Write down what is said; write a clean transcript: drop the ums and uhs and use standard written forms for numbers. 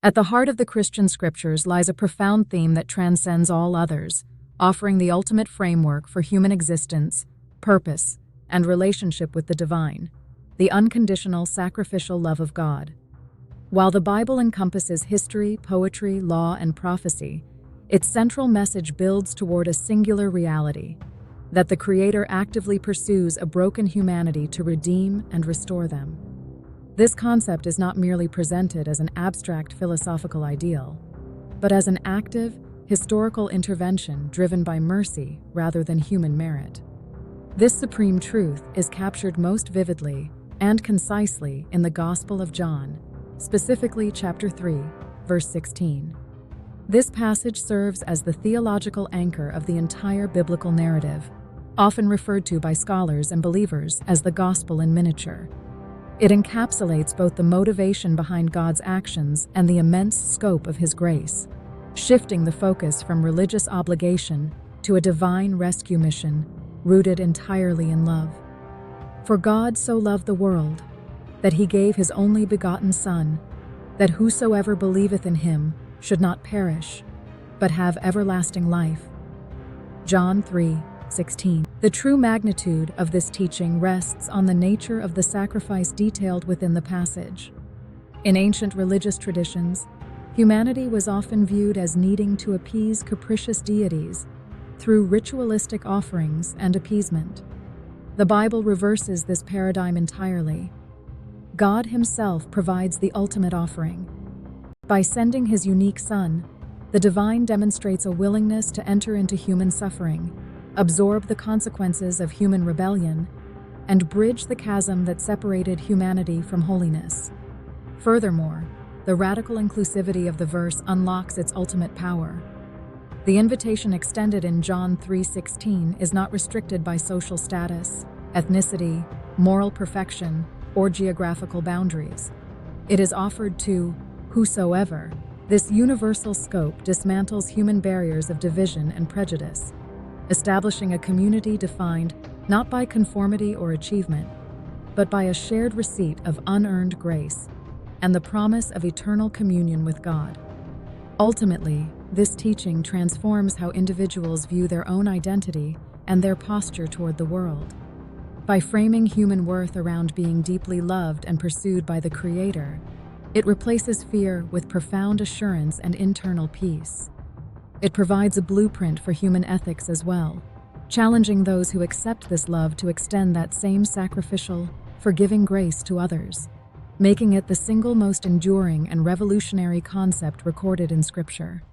At the heart of the Christian scriptures lies a profound theme that transcends all others, offering the ultimate framework for human existence, purpose, and relationship with the divine, the unconditional sacrificial love of God. While the Bible encompasses history, poetry, law, and prophecy, its central message builds toward a singular reality, that the Creator actively pursues a broken humanity to redeem and restore them. This concept is not merely presented as an abstract philosophical ideal, but as an active, historical intervention driven by mercy rather than human merit. This supreme truth is captured most vividly and concisely in the Gospel of John, specifically chapter 3, verse 16. This passage serves as the theological anchor of the entire biblical narrative, often referred to by scholars and believers as the gospel in miniature. It encapsulates both the motivation behind God's actions and the immense scope of His grace, shifting the focus from religious obligation to a divine rescue mission rooted entirely in love. For God so loved the world, that He gave His only begotten Son, that whosoever believeth in Him should not perish, but have everlasting life. John 3:16. The true magnitude of this teaching rests on the nature of the sacrifice detailed within the passage. In ancient religious traditions, humanity was often viewed as needing to appease capricious deities through ritualistic offerings and appeasement. The Bible reverses this paradigm entirely. God Himself provides the ultimate offering. By sending His unique Son, the divine demonstrates a willingness to enter into human suffering, absorb the consequences of human rebellion, and bridge the chasm that separated humanity from holiness. Furthermore, the radical inclusivity of the verse unlocks its ultimate power. The invitation extended in John 3:16 is not restricted by social status, ethnicity, moral perfection, or geographical boundaries. It is offered to whosoever. This universal scope dismantles human barriers of division and prejudice, establishing a community defined not by conformity or achievement, but by a shared receipt of unearned grace and the promise of eternal communion with God. Ultimately, this teaching transforms how individuals view their own identity and their posture toward the world. By framing human worth around being deeply loved and pursued by the Creator, it replaces fear with profound assurance and internal peace. It provides a blueprint for human ethics as well, challenging those who accept this love to extend that same sacrificial, forgiving grace to others, making it the single most enduring and revolutionary concept recorded in Scripture.